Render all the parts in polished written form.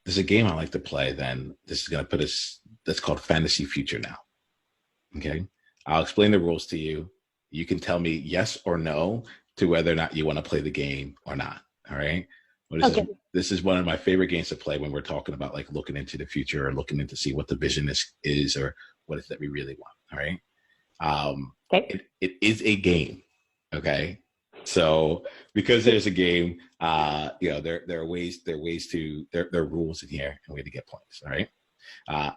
there's a game I like to play. Then this is going to put us. That's called Fantasy Future now. Okay, I'll explain the rules to you. You can tell me yes or no to whether or not you want to play the game or not. All right. Well, Okay. this is one of my favorite games to play when we're talking about like looking into the future or looking into see what the vision is or what is that we really want. All right. Okay. It is a game. Okay. So because there's a game, there are ways there are rules in here and way to get points. All right.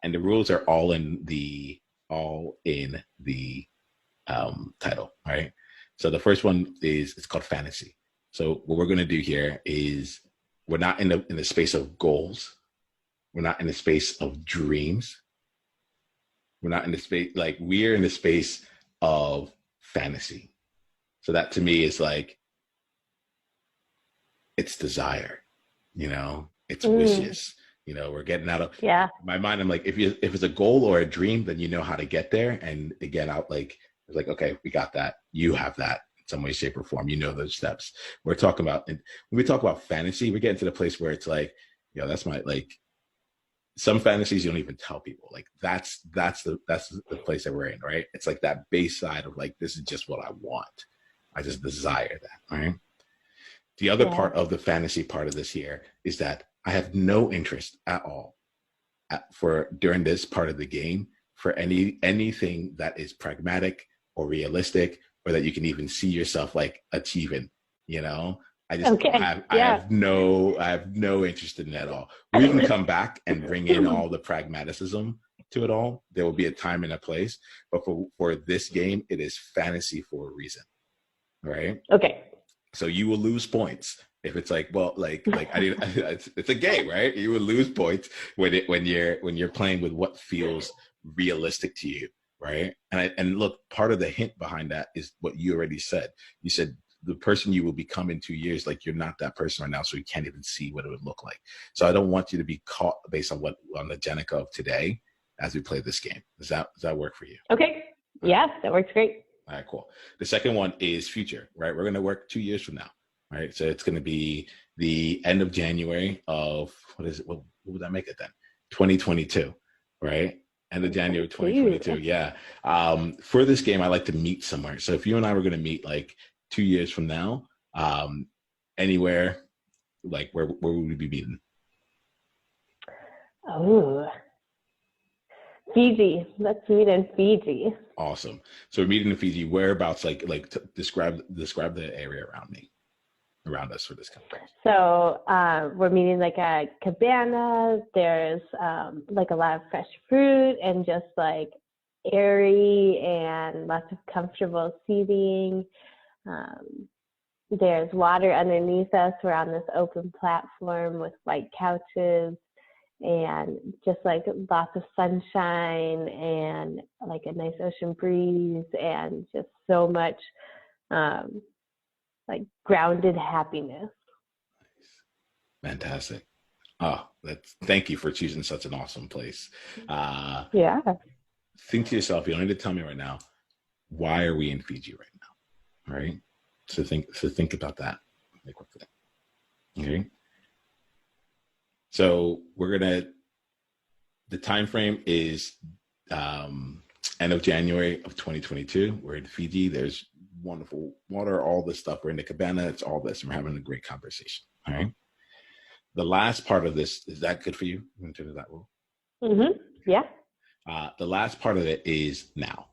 And the rules are all in the title. All right. So the first one it's called fantasy. So what we're going to do here is we're not in the space of goals. We're not in the space of dreams. We're not in the space, like we're in the space of fantasy. So that to me is like, it's desire, it's wishes, we're getting out of my mind. I'm like, if it's a goal or a dream, then you know how to get there. And again, it's like, okay, we got that. You have that in some way, shape or form, those steps we're talking about. And when we talk about fantasy, we're getting to the place where it's like, that's my, like, some fantasies you don't even tell people. Like that's the place that we're in, right? It's like that base side of like, this is just what I want. I just desire that, right? The other part of the fantasy part of this here is that I have no interest at all during this part of the game for anything that is pragmatic or realistic or that you can even see yourself like achieving, I just I have no interest in it at all. We can come back and bring in all the pragmaticism to it all. There will be a time and a place, but for this game, it is fantasy for a reason, right? Okay. So you will lose points if it's like, well, like it's a game, right? You will lose points when you're playing with what feels realistic to you, right? And look, part of the hint behind that is what you already said. You said the person you will become in 2 years, like you're not that person right now, so you can't even see what it would look like. So I don't want you to be caught based on the Jenica of today as we play this game. Does that work for you? Okay. Yeah, that works great. All right, cool. The second one is future, right? We're going to work 2 years from now, right? So it's going to be the end of January of, what is it? What would that make it then? 2022, right? End of January 2022, yeah. For this game, I like to meet somewhere. So if you and I were going to meet like 2 years from now, anywhere, like where would we be meeting? Oh, Fiji. Let's meet in Fiji. Awesome. So we're meeting in Fiji. Whereabouts? Describe the area around us for this company. So we're meeting like a cabana. There's like a lot of fresh fruit and just like airy and lots of comfortable seating. There's water underneath us. We're on this open platform with white couches and just like lots of sunshine and like a nice ocean breeze and just so much like grounded happiness. Fantastic. Oh, thank you for choosing such an awesome place. Yeah. Think to yourself, you don't need to tell me right now, why are we in Fiji right now? All right. So think about that really quickly. Okay. So the time frame is end of January of 2022. We're in Fiji. There's wonderful water, all this stuff. We're in the cabana. It's all this. And we're having a great conversation. All right. The last part of this, is that good for you in terms of that rule? Mm-hmm. Yeah. The last part of it is now,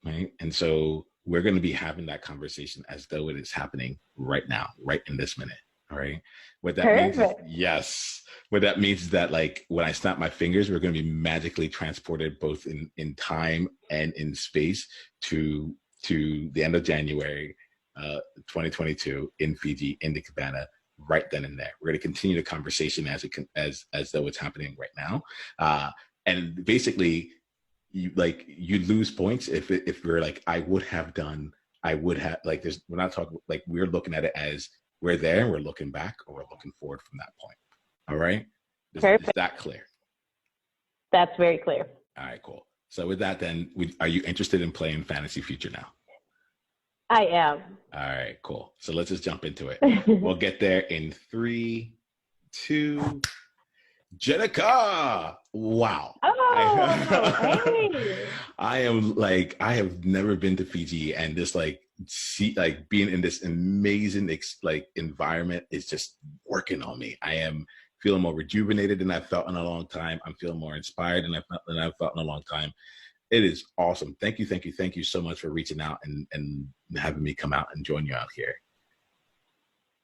right? And so we're going to be having that conversation as though it is happening right now, right in this minute. All right. What that means is, yes. What that means is that like when I snap my fingers, we're going to be magically transported both in time and in space to the end of January 2022 in Fiji, in the cabana, right then and there. We're going to continue the conversation as though it's happening right now. And basically you lose points if we're like, we're not talking, like we're looking at it as we're there and we're looking back or we're looking forward from that point. All right. Is that clear? That's very clear. All right, cool. So with that, then, are you interested in playing Fantasy Future now? I am. All right, cool. So let's just jump into it. We'll get there in 3, 2, Jenica, wow. Oh, hey. I am like, I have never been to Fiji, and this like see like being in this amazing like environment is just working on me. I am feeling more rejuvenated than I've felt in a long time. I'm feeling more inspired than I've felt in a long time. It is awesome. Thank you, thank you, thank you so much for reaching out and having me come out and join you out here.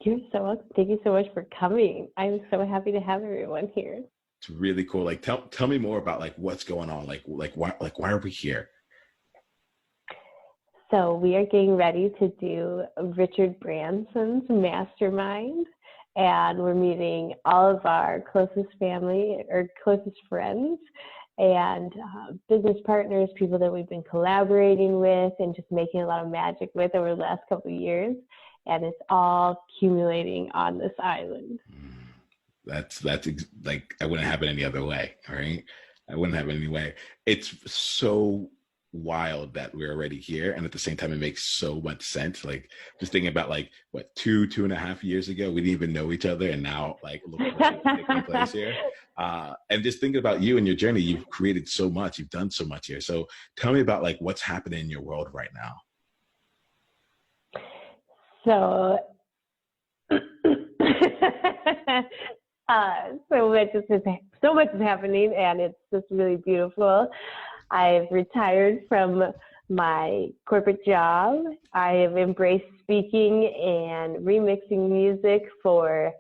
You're so welcome. Thank you so much for coming. I'm so happy to have everyone here. It's really cool. Like tell me more about like what's going on. Like why are we here? So we are getting ready to do Richard Branson's mastermind, and we're meeting all of our closest family or closest friends and business partners, people that we've been collaborating with and just making a lot of magic with over the last couple of years. And it's all accumulating on this island. That's like, I wouldn't have it any other way. All right. I wouldn't have it any way. It's so wild that we're already here. And at the same time, it makes so much sense. Like just thinking about like what, 2.5 years ago, we didn't even know each other. And now like look what's taking place here. And just thinking about you and your journey, you've created so much, you've done so much here. So tell me about like what's happening in your world right now. So, so much is happening, and it's just really beautiful. I've retired from my corporate job. I have embraced speaking and remixing music for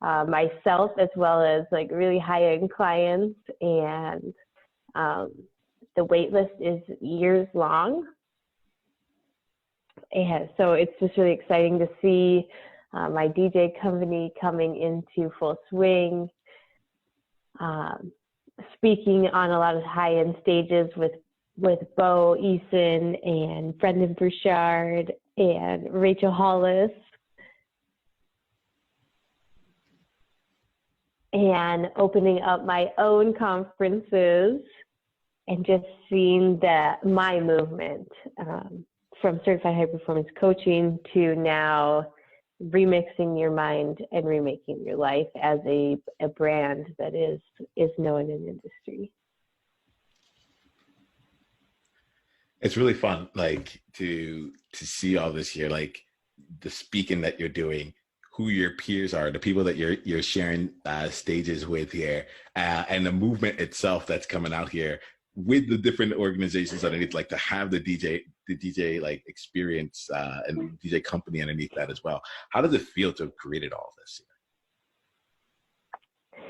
myself, as well as like really high-end clients, and the wait list is years long. And so it's just really exciting to see my DJ company coming into full swing, speaking on a lot of high-end stages with Bo Eason and Brendan Burchard and Rachel Hollis. And opening up my own conferences and just seeing my movement from certified high performance coaching to now remixing your mind and remaking your life as a brand that is known in the industry. It's really fun, like to see all this here, like the speaking that you're doing, who your peers are, the people that you're sharing stages with here, and the movement itself that's coming out here with the different organizations underneath, like to have the DJ like experience and DJ company underneath that as well. How does it feel to have created all this here?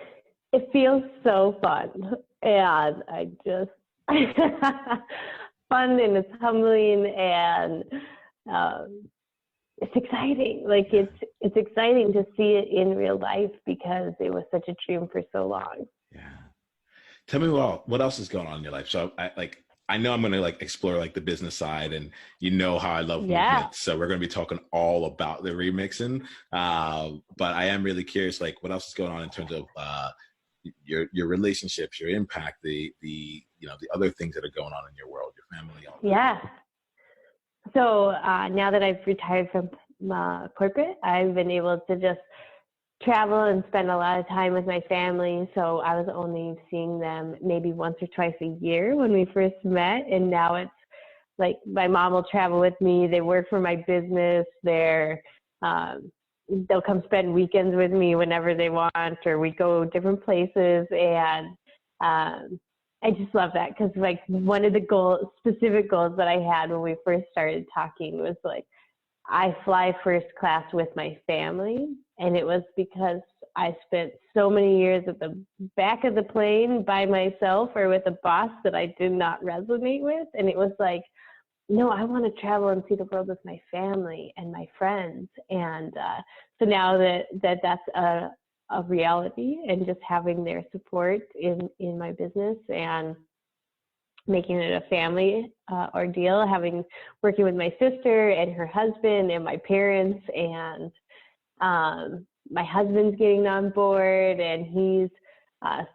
It feels so fun, and I just fun, and it's humbling, and it's exciting. Like it's exciting to see it in real life because it was such a dream for so long. Yeah. Tell me what else is going on in your life. So I know I'm going to like explore like the business side, and you know how I love movement. So we're going to be talking all about the remixing. But I am really curious, like what else is going on in terms of your relationships, your impact, the other things that are going on in your world, your family. Yeah. So now that I've retired from corporate, I've been able to just travel and spend a lot of time with my family. So I was only seeing them maybe once or twice a year when we first met. And now it's like my mom will travel with me. They work for my business. They'll come spend weekends with me whenever they want, or we go different places. And I just love that because like one of the specific goals that I had when we first started talking was like, I fly first class with my family. And it was because I spent so many years at the back of the plane by myself or with a boss that I did not resonate with. And it was like, no, I want to travel and see the world with my family and my friends. And so now that's a reality, and just having their support in my business and making it a family ordeal, working with my sister and her husband and my parents, and my husband's getting on board, and he's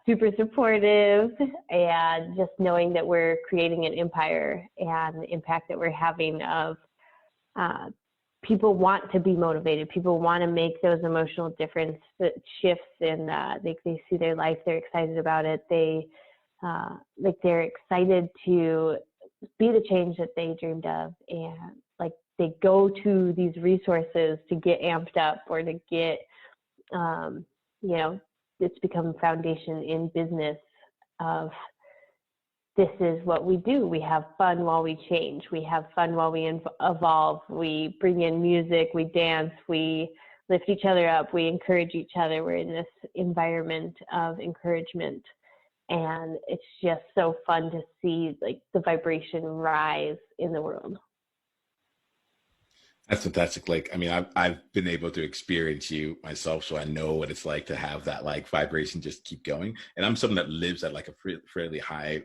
super supportive, and just knowing that we're creating an empire and the impact that we're having of people want to be motivated. People want to make those emotional difference shifts, and they see their life. They're excited about it. They're excited to be the change that they dreamed of, and like they go to these resources to get amped up or to get, it's become a foundation in business of, this is what we do. We have fun while we change. We have fun while we evolve. We bring in music, we dance, we lift each other up, we encourage each other. We're in this environment of encouragement. And it's just so fun to see like the vibration rise in the world. That's fantastic. Like, I mean, I've been able to experience you myself, so I know what it's like to have that like vibration just keep going. And I'm someone that lives at like a fairly high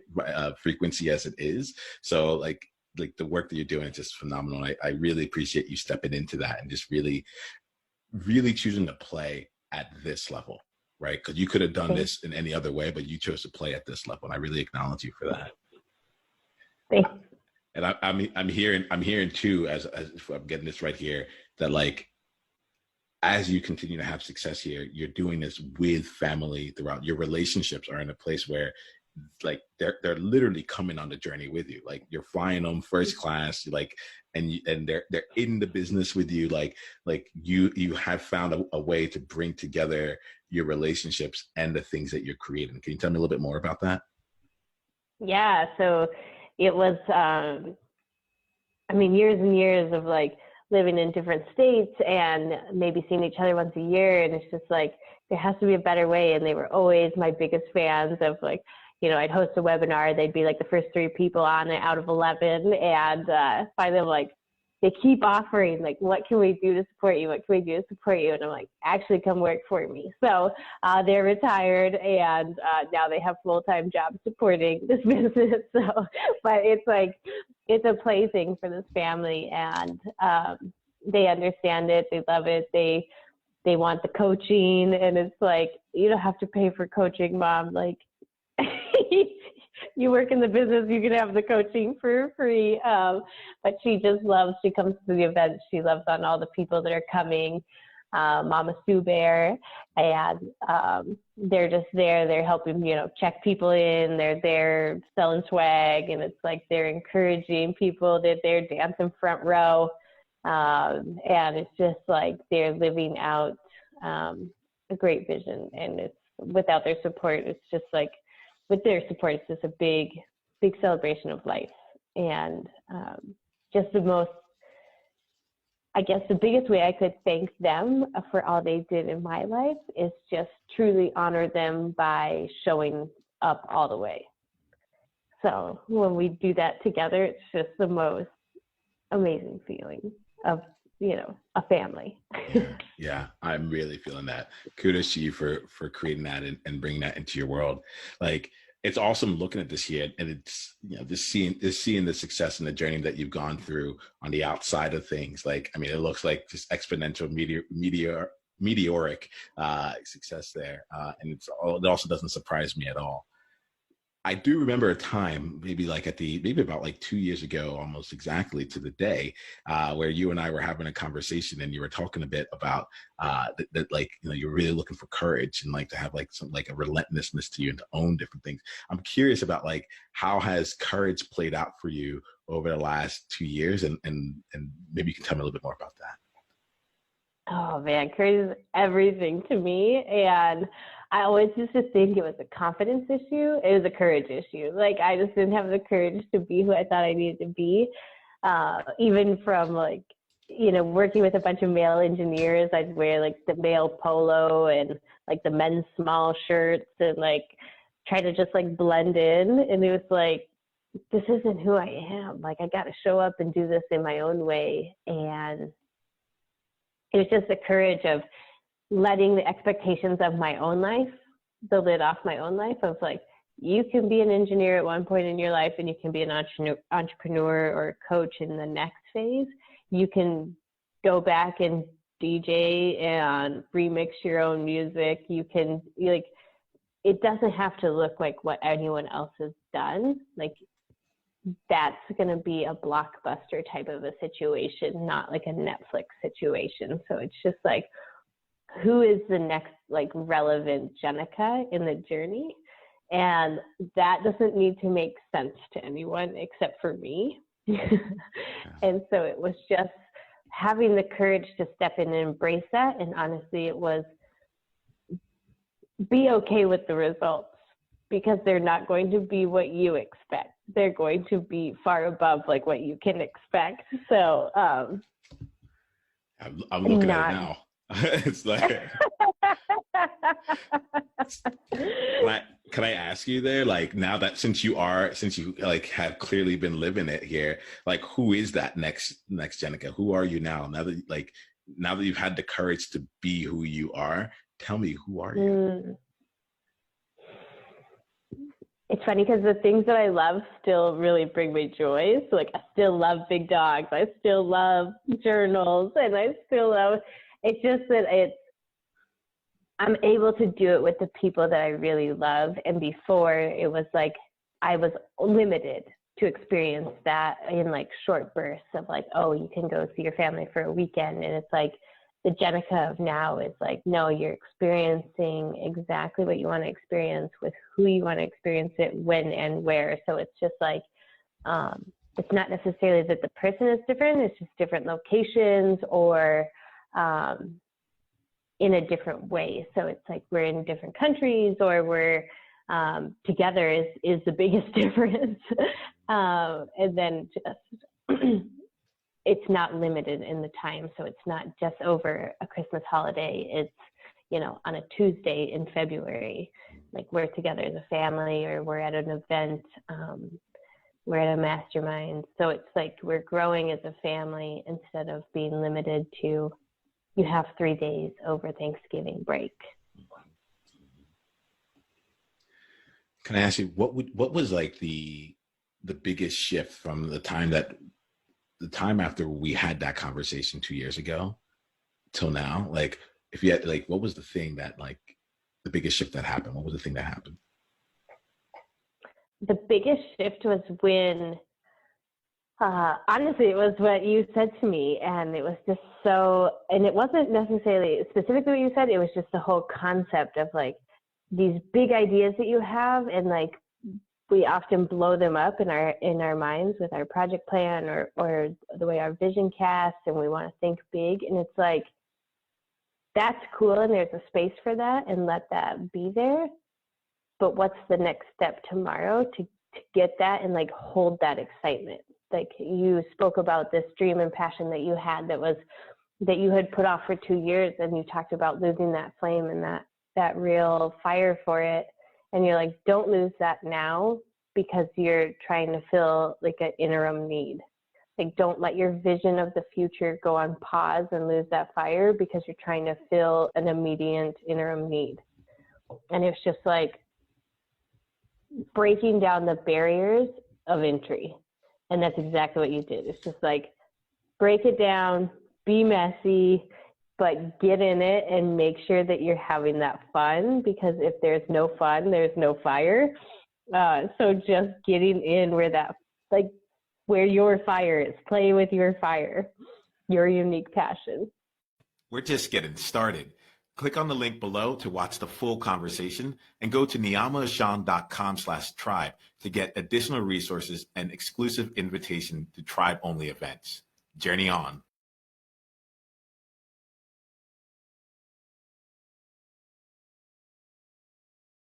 frequency as it is. So like the work that you're doing is just phenomenal. I really appreciate you stepping into that and just really, really choosing to play at this level, right? Because you could have done this in any other way, but you chose to play at this level, and I really acknowledge you for that. Thanks. And I'm hearing too, as if I'm getting this right here, that like, as you continue to have success here, you're doing this with family throughout. Your relationships are in a place where like they're literally coming on the journey with you. Like you're flying them first class, like, and they're in the business with you. Like you have found a way to bring together your relationships and the things that you're creating. Can you tell me a little bit more about that? Yeah. So it was, years and years of like living in different states and maybe seeing each other once a year. And it's just like, there has to be a better way. And they were always my biggest fans of like, I'd host a webinar. They'd be like the first 3 people on it out of 11. And finally, I'm like, they keep offering, like, what can we do to support you? What can we do to support you? And I'm like, actually come work for me. So they're retired, and now they have full-time jobs supporting this business. So, but it's like, it's a plaything for this family, and they understand it. They love it. They want the coaching, and it's like, you don't have to pay for coaching, Mom. Like, you work in the business, you can have the coaching for free. But she comes to the events. She loves on all the people that are coming. Mama Sue Bear, and they're just there. They're helping, check people in. They're there selling swag, and it's like they're encouraging people. They're there dancing front row. And it's just like they're living out a great vision. And it's without their support, it's just like, with their support, it's just a big, big celebration of life. And just the biggest way I could thank them for all they did in my life is just truly honor them by showing up all the way. So when we do that together, it's just the most amazing feeling of, a family. Yeah, I'm really feeling that. Kudos to you for creating that and bringing that into your world. Like, it's awesome looking at this here, and it's, just seeing the success and the journey that you've gone through on the outside of things. Like, I mean, it looks like just exponential meteoric success there, and it also doesn't surprise me at all. I do remember a time, maybe about like 2 years ago, almost exactly to the day, where you and I were having a conversation, and you were talking a bit about that, like, you're really looking for courage and like to have like some like a relentlessness to you and to own different things. I'm curious about like, how has courage played out for you over the last 2 years, and maybe you can tell me a little bit more about that. Oh man, courage is everything to me, and I always used to think it was a confidence issue. It was a courage issue. Like, I just didn't have the courage to be who I thought I needed to be. Even from like, working with a bunch of male engineers, I'd wear like the male polo and like the men's small shirts and like try to just like blend in. And it was like, this isn't who I am. Like, I got to show up and do this in my own way. And it was just the courage of letting the expectations of my own life, the lid off my own life of like, you can be an engineer at one point in your life, and you can be an entrepreneur or a coach in the next phase. You can go back and DJ and remix your own music. You can, it doesn't have to look like what anyone else has done. Like, that's going to be a blockbuster type of a situation, not like a Netflix situation. So it's just like, who is the next like relevant Jenica in the journey? And that doesn't need to make sense to anyone except for me. And so it was just having the courage to step in and embrace that. And honestly, it was be okay with the results, because they're not going to be what you expect. They're going to be far above like what you can expect. So I'm looking at it now. It's like, can I ask you there, like, now that since you like have clearly been living it here, like, who is that next Jenica? Who are you now that you've had the courage to be who you are? Tell me, who are you? It's funny because the things that I love still really bring me joy. So like, I still love big dogs. I still love journals, and I still love, it's just that I'm able to do it with the people that I really love. And before, it was like, I was limited to experience that in like short bursts of like, oh, you can go see your family for a weekend. And it's like, the Jenica of now is like, no, you're experiencing exactly what you want to experience with who you want to experience it, when and where. So it's just like, it's not necessarily that the person is different, it's just different locations or in a different way. So it's like we're in different countries, or we're together is the biggest difference. And then just it's not limited in the time. So it's not just over a Christmas holiday. It's, on a Tuesday in February, like we're together as a family, or we're at an event, we're at a mastermind. So it's like we're growing as a family instead of being limited to, you have 3 days over Thanksgiving break. Can I ask you, what was like the biggest shift from the time after we had that conversation 2 years ago till now? Like, if you had, like, what was the thing that, like, the biggest shift that happened? What was the thing that happened? The biggest shift was when, honestly, it was what you said to me. And it was just so, and it wasn't necessarily specifically what you said, it was just the whole concept of like these big ideas that you have, and like, we often blow them up in our minds with our project plan or the way our vision casts, and we want to think big. And it's like, that's cool, and there's a space for that, and let that be there. But what's the next step tomorrow to get that and like hold that excitement? Like, you spoke about this dream and passion that you had that you had put off for 2 years, and you talked about losing that flame and that real fire for it. And you're like, don't lose that now, because you're trying to fill like an interim need. Like, don't let your vision of the future go on pause and lose that fire because you're trying to fill an immediate interim need. And it's just like breaking down the barriers of entry. And that's exactly what you did. It's just like, break it down, be messy, but get in it and make sure that you're having that fun, because if there's no fun, there's no fire. So just getting in where your fire is, play with your fire, your unique passion. We're just getting started. Click on the link below to watch the full conversation, and go to niyamaashawn.com/tribe to get additional resources and exclusive invitation to tribe-only events. Journey on.